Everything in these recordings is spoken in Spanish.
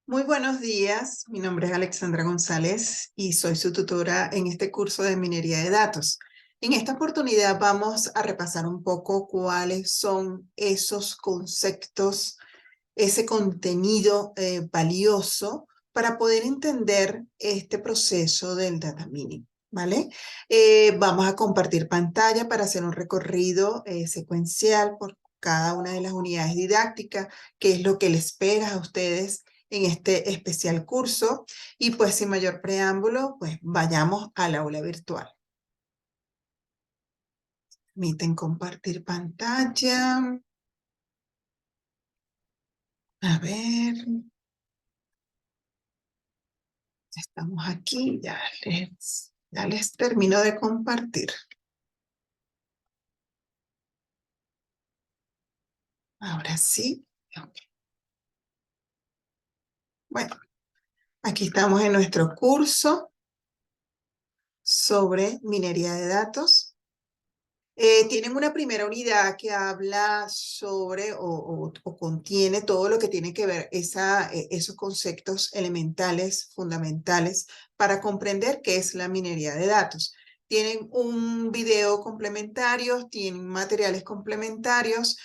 Muy buenos días, mi nombre es Alexandra González y soy su tutora en este curso de minería de datos. En esta oportunidad vamos a repasar un poco cuáles son esos conceptos, ese contenido valioso para poder entender este proceso del data mining, ¿vale? Vamos a compartir pantalla para hacer un recorrido secuencial por cada una de las unidades didácticas, qué es lo que les espera a ustedes en este especial curso. Y pues sin mayor preámbulo, pues vayamos al aula virtual. Permiten compartir pantalla. A ver, estamos aquí, ya les termino de compartir. Ahora sí. Ok. Bueno, aquí estamos en nuestro curso sobre minería de datos. Tienen una primera unidad que habla sobre o contiene todo lo que tiene que ver esos conceptos elementales, fundamentales, para comprender qué es la minería de datos. Tienen un video complementario, tienen materiales complementarios.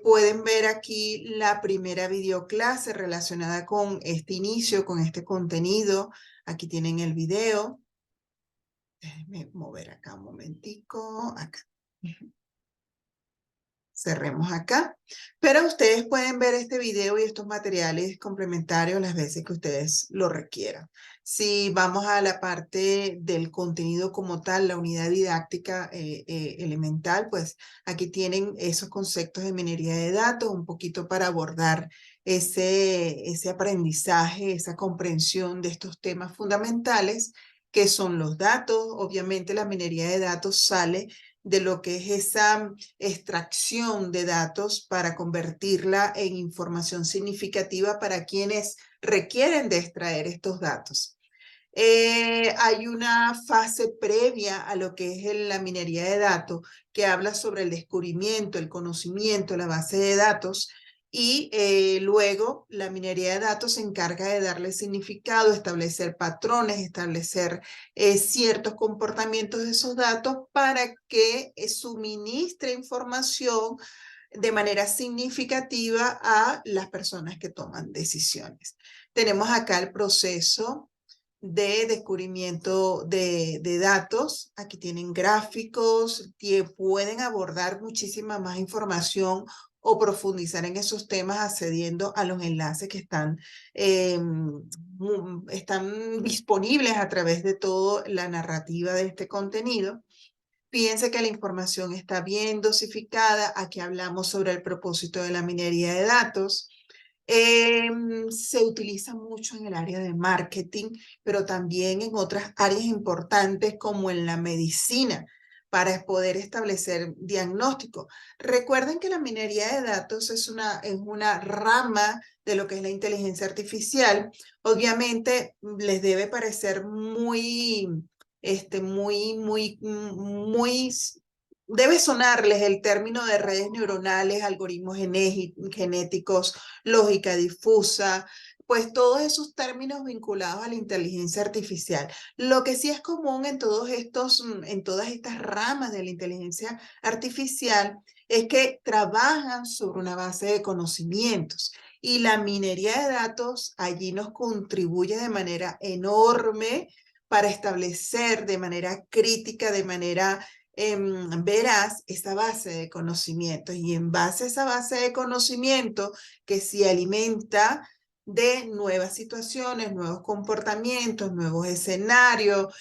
Pueden ver aquí la primera videoclase relacionada con este inicio, con este contenido. Aquí tienen el video. Déjenme mover acá un momentico, acá. Cerremos acá, pero ustedes pueden ver este video y estos materiales complementarios las veces que ustedes lo requieran. Si vamos a la parte del contenido como tal, la unidad didáctica elemental, pues aquí tienen esos conceptos de minería de datos, un poquito para abordar ese aprendizaje, esa comprensión de estos temas fundamentales que son los datos. Obviamente la minería de datos sale de lo que es esa extracción de datos para convertirla en información significativa para quienes requieren de extraer estos datos. Hay una fase previa a lo que es la minería de datos que habla sobre el descubrimiento, el conocimiento, la base de datos, y luego la minería de datos se encarga de darle significado, establecer patrones, establecer ciertos comportamientos de esos datos para que suministre información de manera significativa a las personas que toman decisiones. Tenemos acá el proceso de descubrimiento de datos. Aquí tienen gráficos que pueden abordar muchísima más información o profundizar en esos temas accediendo a los enlaces que están disponibles a través de toda la narrativa de este contenido. Fíjense que la información está bien dosificada. Aquí hablamos sobre el propósito de la minería de datos. Se utiliza mucho en el área de marketing, pero también en otras áreas importantes como en la medicina para poder establecer diagnóstico. Recuerden que la minería de datos es una rama de lo que es la inteligencia artificial. Obviamente les debe parecer muy debe sonarles el término de redes neuronales, algoritmos genéticos, lógica difusa, pues todos esos términos vinculados a la inteligencia artificial. Lo que sí es común en en todas estas ramas de la inteligencia artificial es que trabajan sobre una base de conocimientos y la minería de datos allí nos contribuye de manera enorme para establecer de manera crítica, de manera veraz esa base de conocimiento, y en base a esa base de conocimiento que se alimenta de nuevas situaciones, nuevos comportamientos, nuevos escenarios,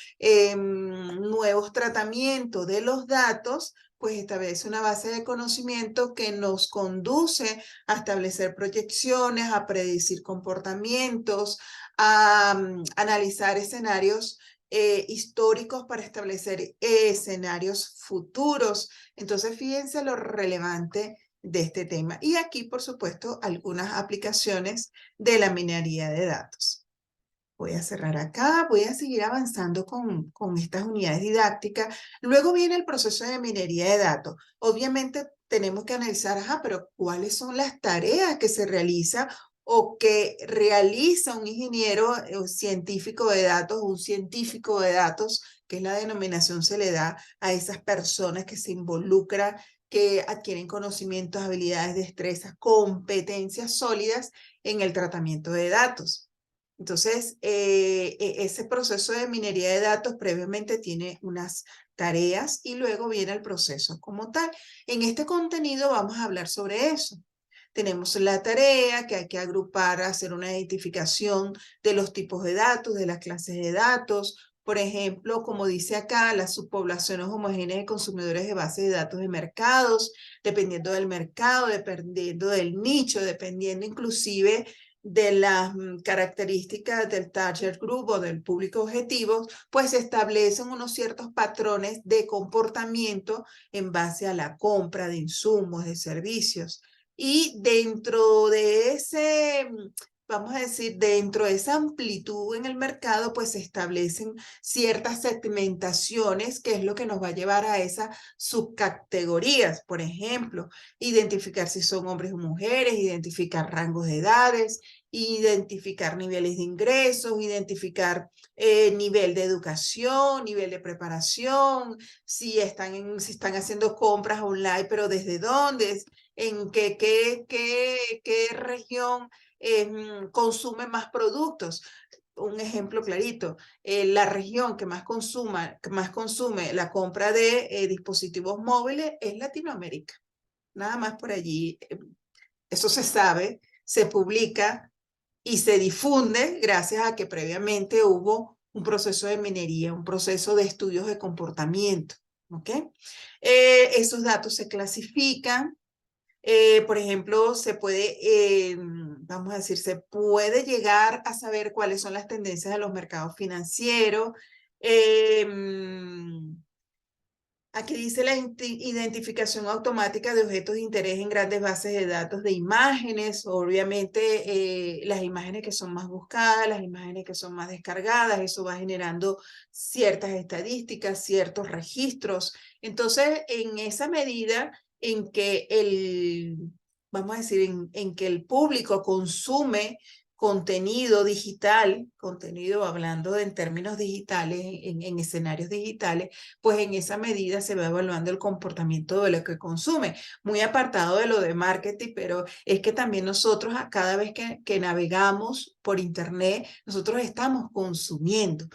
nuevos tratamientos de los datos, pues establece una base de conocimiento que nos conduce a establecer proyecciones, a predecir comportamientos, a analizar escenarios históricos para establecer escenarios futuros. Entonces, fíjense lo relevante de este tema. Y aquí, por supuesto, algunas aplicaciones de la minería de datos. Voy a cerrar acá, voy a seguir avanzando con estas unidades didácticas. Luego viene el proceso de minería de datos. Obviamente tenemos que analizar, pero ¿cuáles son las tareas que se realizan o que realiza un ingeniero científico de datos, un científico de datos, que es la denominación se le da a esas personas que se involucran, que adquieren conocimientos, habilidades, destrezas, competencias sólidas en el tratamiento de datos. Entonces, ese proceso de minería de datos previamente tiene unas tareas y luego viene el proceso como tal. En este contenido vamos a hablar sobre eso. Tenemos la tarea que hay que agrupar, hacer una identificación de los tipos de datos, de las clases de datos. Por ejemplo, como dice acá, las subpoblaciones homogéneas de consumidores de bases de datos de mercados, dependiendo del mercado, dependiendo del nicho, dependiendo inclusive de las características del target group o del público objetivo, pues se establecen unos ciertos patrones de comportamiento en base a la compra de insumos, de servicios. Y dentro de ese, vamos a decir, dentro de esa amplitud en el mercado, pues se establecen ciertas segmentaciones, que es lo que nos va a llevar a esas subcategorías. Por ejemplo, identificar si son hombres o mujeres, identificar rangos de edades, identificar niveles de ingresos, identificar nivel de educación, nivel de preparación, si están haciendo compras online, pero desde dónde, en qué región consume más productos. Un ejemplo clarito, la región que más consume la compra de dispositivos móviles es Latinoamérica. Nada más por allí. Eso se sabe, se publica y se difunde gracias a que previamente hubo un proceso de minería, un proceso de estudios de comportamiento. ¿Ok? Esos datos se clasifican. Por ejemplo, se puede, vamos a decir, se puede llegar a saber cuáles son las tendencias de los mercados financieros. Aquí dice la identificación automática de objetos de interés en grandes bases de datos de imágenes. Obviamente, las imágenes que son más buscadas, las imágenes que son más descargadas, eso va generando ciertas estadísticas, ciertos registros. Entonces, en esa medida en que vamos a decir, en que el público consume contenido digital, contenido hablando en términos digitales, en escenarios digitales, pues en esa medida se va evaluando el comportamiento de lo que consume, muy apartado de lo de marketing, pero es que también nosotros cada vez que navegamos por internet, nosotros estamos consumiendo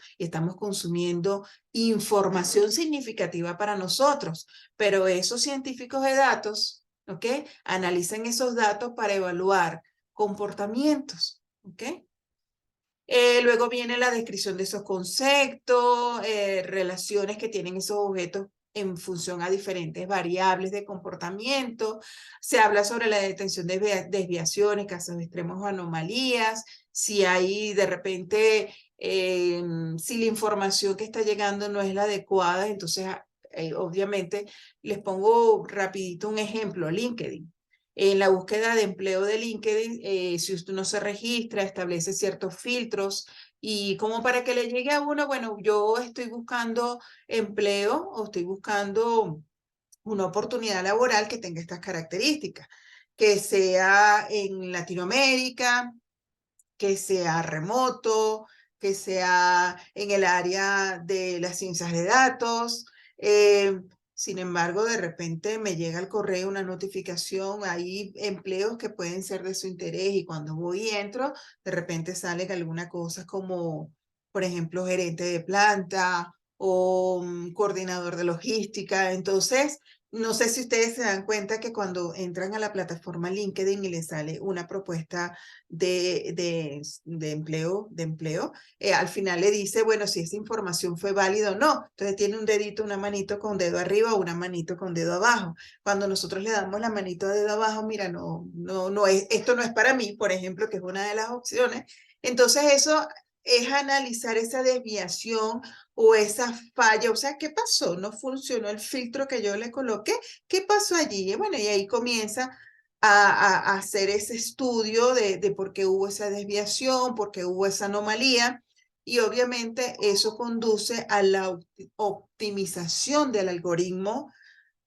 información significativa para nosotros, pero esos científicos de datos, ¿ok? Analizan esos datos para evaluar comportamientos, ¿ok? Luego viene la descripción de esos conceptos, relaciones que tienen esos objetos en función a diferentes variables de comportamiento. Se habla sobre la detención de desviaciones, casos extremos o anomalías, si hay de repente, si la información que está llegando no es la adecuada, entonces obviamente les pongo rapidito un ejemplo, LinkedIn. En la búsqueda de empleo de LinkedIn, si usted no se registra, establece ciertos filtros y como para que le llegue a uno, bueno, yo estoy buscando empleo o estoy buscando una oportunidad laboral que tenga estas características, que sea en Latinoamérica, que sea remoto, que sea en el área de las ciencias de datos. Sin embargo, de repente me llega al correo una notificación, hay empleos que pueden ser de su interés y cuando voy y entro, de repente sale alguna cosa como, por ejemplo, gerente de planta o coordinador de logística. Entonces, no sé si ustedes se dan cuenta que cuando entran a la plataforma LinkedIn y les sale una propuesta de empleo, al final le dice, bueno, si esa información fue válida o no. Entonces tiene un dedito, una manito con dedo arriba o una manito con dedo abajo. Cuando nosotros le damos la manito de dedo abajo, mira, no es, esto no es para mí, por ejemplo, que es una de las opciones. Entonces eso es analizar esa desviación o esa falla, o sea, ¿qué pasó? ¿No funcionó el filtro que yo le coloqué? ¿Qué pasó allí? Y bueno, y ahí comienza a hacer ese estudio de por qué hubo esa desviación, por qué hubo esa anomalía, y obviamente eso conduce a la optimización del algoritmo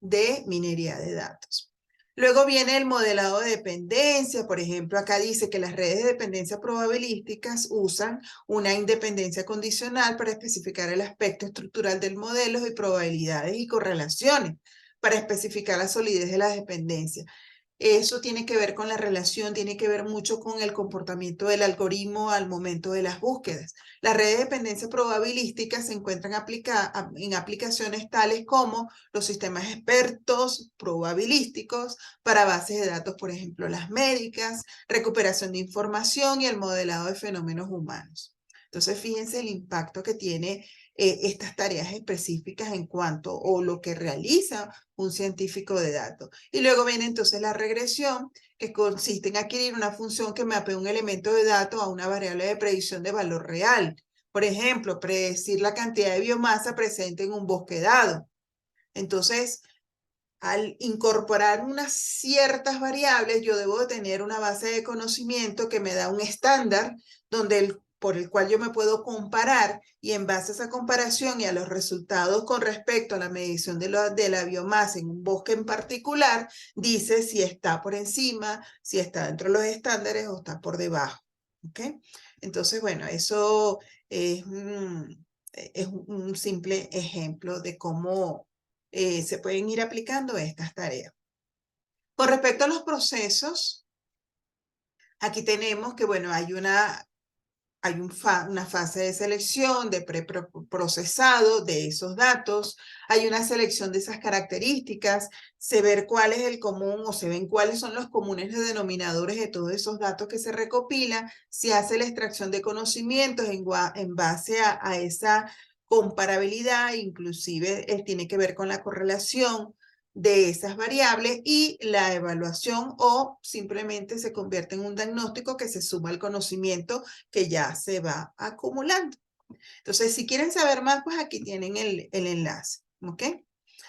de minería de datos. Luego viene el modelado de dependencia. Por ejemplo, acá dice que las redes de dependencia probabilísticas usan una independencia condicional para especificar el aspecto estructural del modelo y probabilidades y correlaciones para especificar la solidez de la dependencia. Eso tiene que ver con la relación, tiene que ver mucho con el comportamiento del algoritmo al momento de las búsquedas. Las redes de dependencia probabilística se encuentran en aplicaciones tales como los sistemas expertos probabilísticos para bases de datos, por ejemplo, las médicas, recuperación de información y el modelado de fenómenos humanos. Entonces, fíjense el impacto que tiene estas tareas específicas en cuanto o lo que realiza un científico de datos. Y luego viene entonces la regresión, que consiste en adquirir una función que mapea un elemento de datos a una variable de predicción de valor real. Por ejemplo, predecir la cantidad de biomasa presente en un bosque dado. Entonces, al incorporar unas ciertas variables, yo debo de tener una base de conocimiento que me da un estándar por el cual yo me puedo comparar, y en base a esa comparación y a los resultados con respecto a la medición de la biomasa en un bosque en particular, dice si está por encima, si está dentro de los estándares o está por debajo. ¿Ok? Entonces, bueno, eso es un simple ejemplo de cómo se pueden ir aplicando estas tareas. Con respecto a los procesos, aquí tenemos que, bueno, hay una fase de selección, de preprocesado de esos datos, hay una selección de esas características, se ve cuál es el común o se ven cuáles son los comunes denominadores de todos esos datos que se recopilan, se hace la extracción de conocimientos en base a esa comparabilidad, inclusive tiene que ver con la correlación de esas variables, y la evaluación, o simplemente se convierte en un diagnóstico que se suma al conocimiento que ya se va acumulando. Entonces, si quieren saber más, pues aquí tienen el enlace, ¿ok?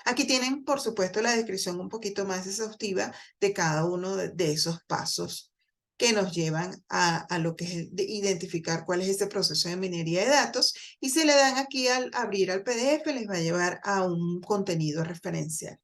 Aquí tienen, por supuesto, la descripción un poquito más exhaustiva de cada uno de esos pasos que nos llevan a lo que es identificar cuál es ese proceso de minería de datos, y si le dan aquí al abrir al PDF, les va a llevar a un contenido referencial.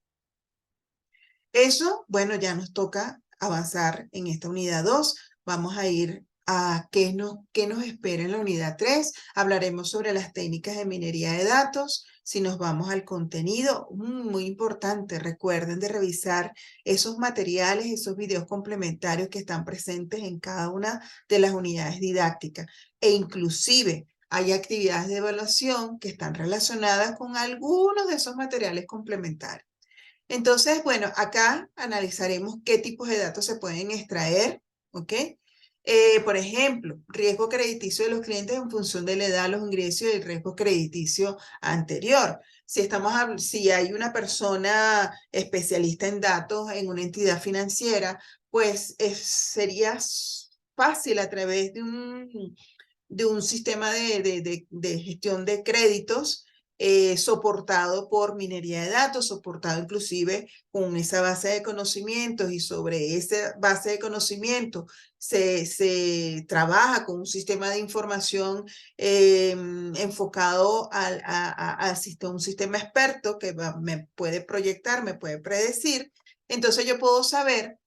Eso, bueno, ya nos toca avanzar en esta unidad 2. Vamos a ir a qué nos espera en la unidad 3. Hablaremos sobre las técnicas de minería de datos. Si nos vamos al contenido, muy importante, recuerden de revisar esos materiales, esos videos complementarios que están presentes en cada una de las unidades didácticas. E inclusive hay actividades de evaluación que están relacionadas con algunos de esos materiales complementarios. Entonces, bueno, acá analizaremos qué tipos de datos se pueden extraer, ¿ok? Por ejemplo, riesgo crediticio de los clientes en función de la edad, los ingresos y el riesgo crediticio anterior. Si hay una persona especialista en datos en una entidad financiera, pues sería fácil a través de un sistema de gestión de créditos soportado por minería de datos, soportado inclusive con esa base de conocimientos, y sobre esa base de conocimientos se trabaja con un sistema de información enfocado a un sistema experto que me puede proyectar, me puede predecir. Entonces yo puedo saber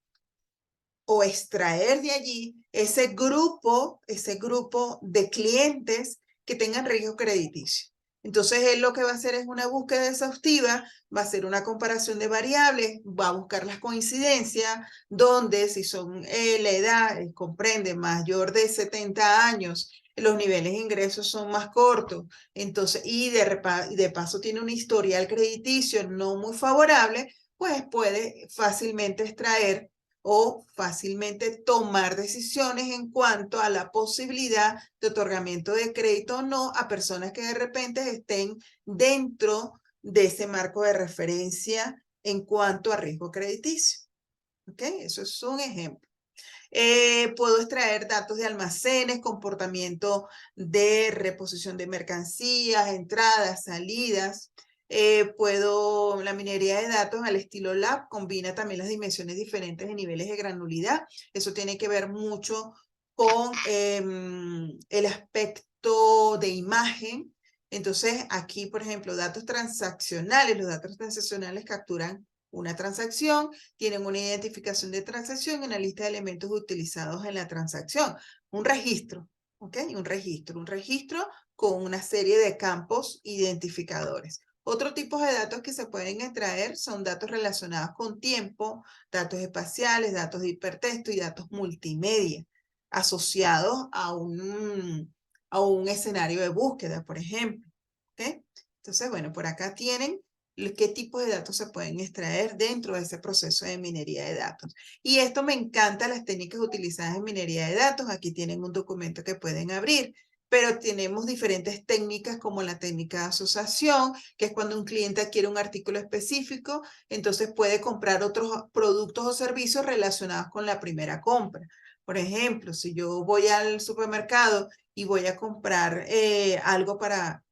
o extraer de allí ese grupo de clientes que tengan riesgo crediticio. Entonces, él lo que va a hacer es una búsqueda exhaustiva, va a hacer una comparación de variables, va a buscar las coincidencias, donde si son la edad, comprende mayor de 70 años, los niveles de ingresos son más cortos, entonces, y de paso tiene un historial crediticio no muy favorable, pues puede fácilmente extraer o fácilmente tomar decisiones en cuanto a la posibilidad de otorgamiento de crédito o no a personas que de repente estén dentro de ese marco de referencia en cuanto a riesgo crediticio. ¿Ok? Eso es un ejemplo. Puedo extraer datos de almacenes, comportamiento de reposición de mercancías, entradas, salidas. La minería de datos al estilo lab combina también las dimensiones diferentes de niveles de granulidad. Eso tiene que ver mucho con el aspecto de imagen. Entonces, aquí, por ejemplo, datos transaccionales. Los datos transaccionales capturan una transacción, tienen una identificación de transacción y una lista de elementos utilizados en la transacción. Un registro, ¿ok? Un registro con una serie de campos identificadores. Otro tipo de datos que se pueden extraer son datos relacionados con tiempo, datos espaciales, datos de hipertexto y datos multimedia asociados a un escenario de búsqueda, por ejemplo. ¿Okay? Entonces, bueno, por acá tienen qué tipos de datos se pueden extraer dentro de ese proceso de minería de datos. Y esto me encanta, las técnicas utilizadas en minería de datos. Aquí tienen un documento que pueden abrir, pero tenemos diferentes técnicas como la técnica de asociación, que es cuando un cliente adquiere un artículo específico, entonces puede comprar otros productos o servicios relacionados con la primera compra. Por ejemplo, si yo voy al supermercado y voy a comprar algo para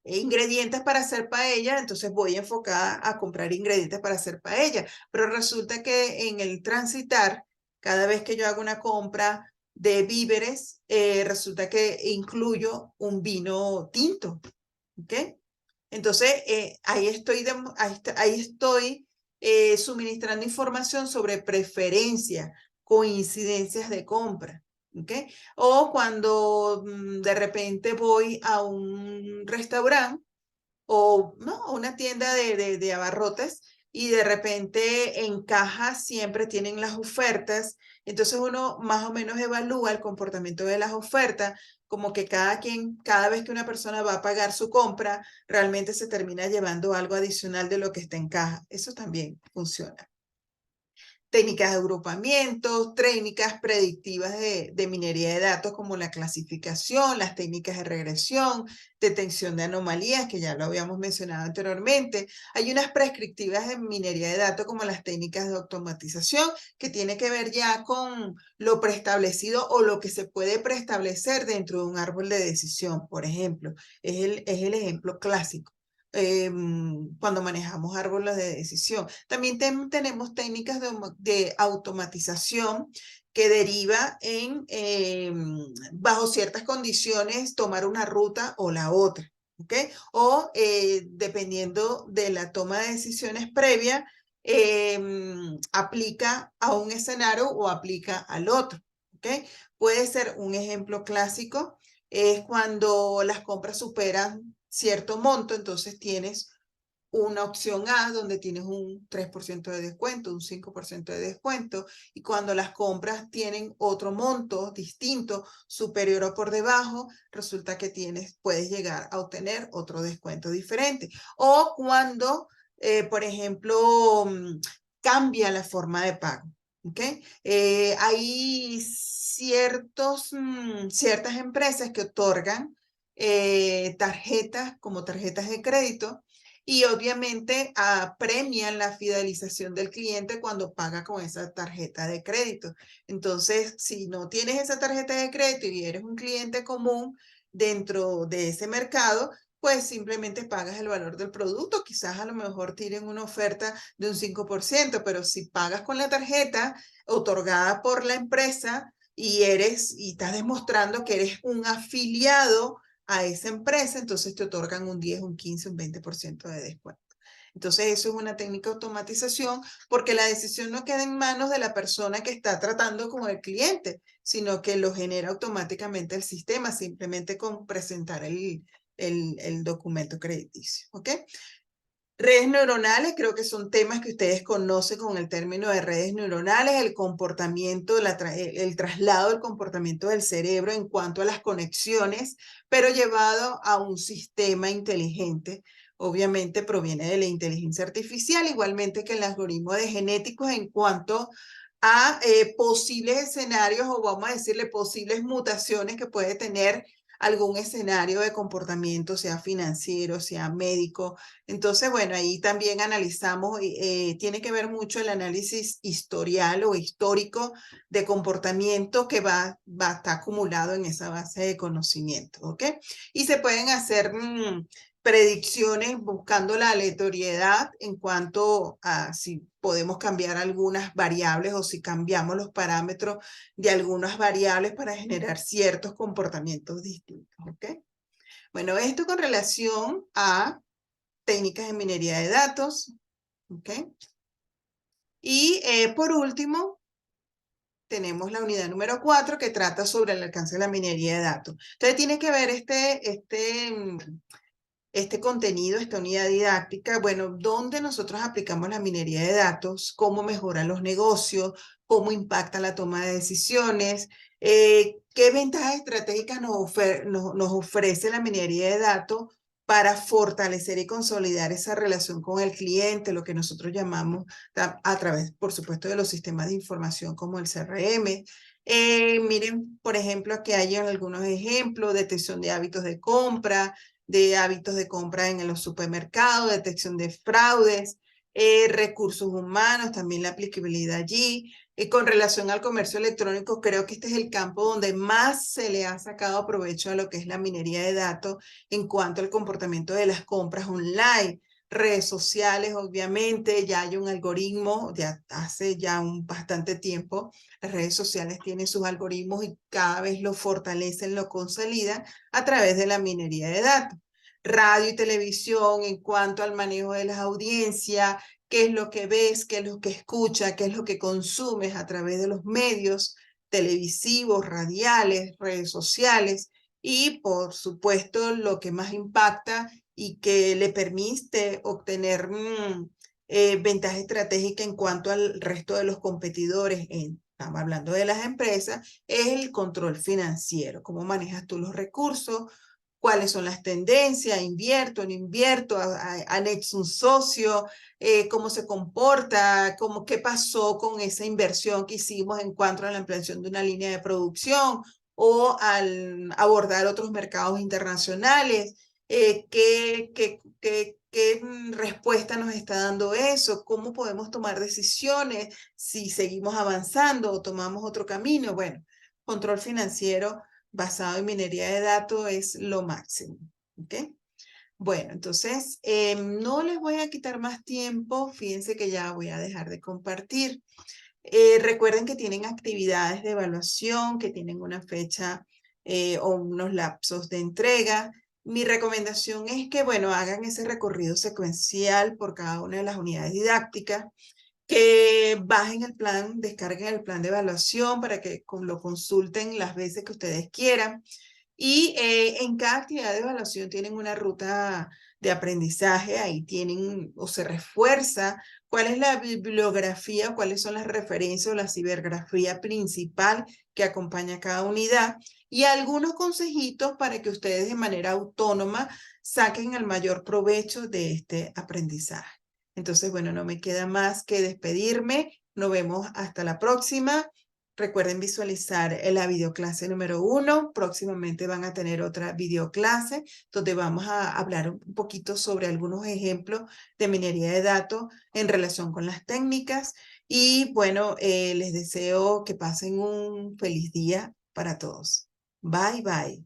ingredientes para hacer paella, entonces voy enfocada a comprar ingredientes para hacer paella. Pero resulta que en el transitar, cada vez que yo hago una compra de víveres, resulta que incluyo un vino tinto. ¿Ok? Entonces, ahí estoy suministrando información sobre preferencia, coincidencias de compra. ¿Ok? O cuando de repente voy a un restaurante o no, una tienda de abarrotes y de repente en caja siempre tienen las ofertas, entonces uno más o menos evalúa el comportamiento de las ofertas, como que cada vez que una persona va a pagar su compra, realmente se termina llevando algo adicional de lo que está en caja. Eso también funciona. Técnicas de agrupamiento, técnicas predictivas de minería de datos como la clasificación, las técnicas de regresión, detección de anomalías, que ya lo habíamos mencionado anteriormente. Hay unas prescriptivas de minería de datos como las técnicas de automatización, que tiene que ver ya con lo preestablecido o lo que se puede preestablecer dentro de un árbol de decisión, por ejemplo. Es el ejemplo clásico cuando manejamos árboles de decisión. También tenemos técnicas de automatización que deriva en, bajo ciertas condiciones, tomar una ruta o la otra. ¿Ok? O dependiendo de la toma de decisiones previa, aplica a un escenario o aplica al otro. ¿Ok? Puede ser un ejemplo clásico, es cuando las compras superan cierto monto, entonces tienes una opción A donde tienes un 3% de descuento, un 5% de descuento, y cuando las compras tienen otro monto distinto, superior o por debajo, resulta que puedes llegar a obtener otro descuento diferente. O cuando, por ejemplo, cambia la forma de pago. ¿Okay? Hay ciertas empresas que otorgan tarjetas como tarjetas de crédito y obviamente premian la fidelización del cliente cuando paga con esa tarjeta de crédito. Entonces, si no tienes esa tarjeta de crédito y eres un cliente común dentro de ese mercado, pues simplemente pagas el valor del producto. Quizás a lo mejor tienen una oferta de un 5%, pero si pagas con la tarjeta otorgada por la empresa y estás demostrando que eres un afiliado a esa empresa, entonces te otorgan un 10, un 15, un 20% de descuento. Entonces eso es una técnica de automatización porque la decisión no queda en manos de la persona que está tratando con el cliente, sino que lo genera automáticamente el sistema simplemente con presentar el documento crediticio. ¿Ok? Redes neuronales, creo que son temas que ustedes conocen con el término de redes neuronales, el comportamiento, el traslado del comportamiento del cerebro en cuanto a las conexiones, pero llevado a un sistema inteligente. Obviamente proviene de la inteligencia artificial, igualmente que el algoritmo de genéticos en cuanto a posibles escenarios o vamos a decirle posibles mutaciones que puede tener algún escenario de comportamiento, sea financiero, sea médico. Entonces, bueno, ahí también analizamos, tiene que ver mucho el análisis historial o histórico de comportamiento que va a estar acumulado en esa base de conocimiento, ¿ok? Y se pueden hacer predicciones buscando la aleatoriedad en cuanto a si podemos cambiar algunas variables o si cambiamos los parámetros de algunas variables para generar ciertos comportamientos distintos, ¿ok? Bueno, esto con relación a técnicas de minería de datos, ¿ok? Y por último, tenemos la unidad número 4 que trata sobre el alcance de la minería de datos. Entonces tiene que ver este contenido, esta unidad didáctica, bueno, dónde nosotros aplicamos la minería de datos, cómo mejora los negocios, cómo impacta la toma de decisiones, qué ventajas estratégicas nos ofrece la minería de datos para fortalecer y consolidar esa relación con el cliente, lo que nosotros llamamos a través, por supuesto, de los sistemas de información como el CRM. Miren, por ejemplo, aquí hay algunos ejemplos: detección de hábitos de compra en los supermercados, detección de fraudes, recursos humanos, también la aplicabilidad allí. Con relación al comercio electrónico, creo que este es el campo donde más se le ha sacado provecho a lo que es la minería de datos en cuanto al comportamiento de las compras online. Redes sociales, obviamente, ya hay un algoritmo, ya hace ya bastante tiempo, las redes sociales tienen sus algoritmos y cada vez lo fortalecen, lo consolidan a través de la minería de datos. Radio y televisión en cuanto al manejo de las audiencias, qué es lo que ves, qué es lo que escuchas, qué es lo que consumes a través de los medios televisivos, radiales, redes sociales y por supuesto lo que más impacta y que le permite obtener ventaja estratégica en cuanto al resto de los competidores, estamos hablando de las empresas, es el control financiero. ¿Cómo manejas tú los recursos? ¿Cuáles son las tendencias? ¿Invierto, no invierto? ¿Anexo un socio? ¿Cómo se comporta? ¿Qué pasó con esa inversión que hicimos en cuanto a la ampliación de una línea de producción o al abordar otros mercados internacionales? ¿Qué respuesta nos está dando eso? ¿Cómo podemos tomar decisiones si seguimos avanzando o tomamos otro camino? Bueno, control financiero basado en minería de datos es lo máximo. ¿Ok? Bueno, entonces no les voy a quitar más tiempo. Fíjense que ya voy a dejar de compartir. Recuerden que tienen actividades de evaluación, que tienen una fecha o unos lapsos de entrega. Mi recomendación es que, bueno, hagan ese recorrido secuencial por cada una de las unidades didácticas, que bajen el plan, descarguen el plan de evaluación para que lo consulten las veces que ustedes quieran. Y en cada actividad de evaluación tienen una ruta de aprendizaje, ahí tienen o se refuerza cuál es la bibliografía, cuáles son las referencias o la cibergrafía principal que acompaña cada unidad y algunos consejitos para que ustedes de manera autónoma saquen el mayor provecho de este aprendizaje. Entonces, bueno, no me queda más que despedirme. Nos vemos hasta la próxima. Recuerden visualizar la videoclase número 1. Próximamente van a tener otra videoclase donde vamos a hablar un poquito sobre algunos ejemplos de minería de datos en relación con las técnicas. Y bueno, les deseo que pasen un feliz día para todos. Bye, bye.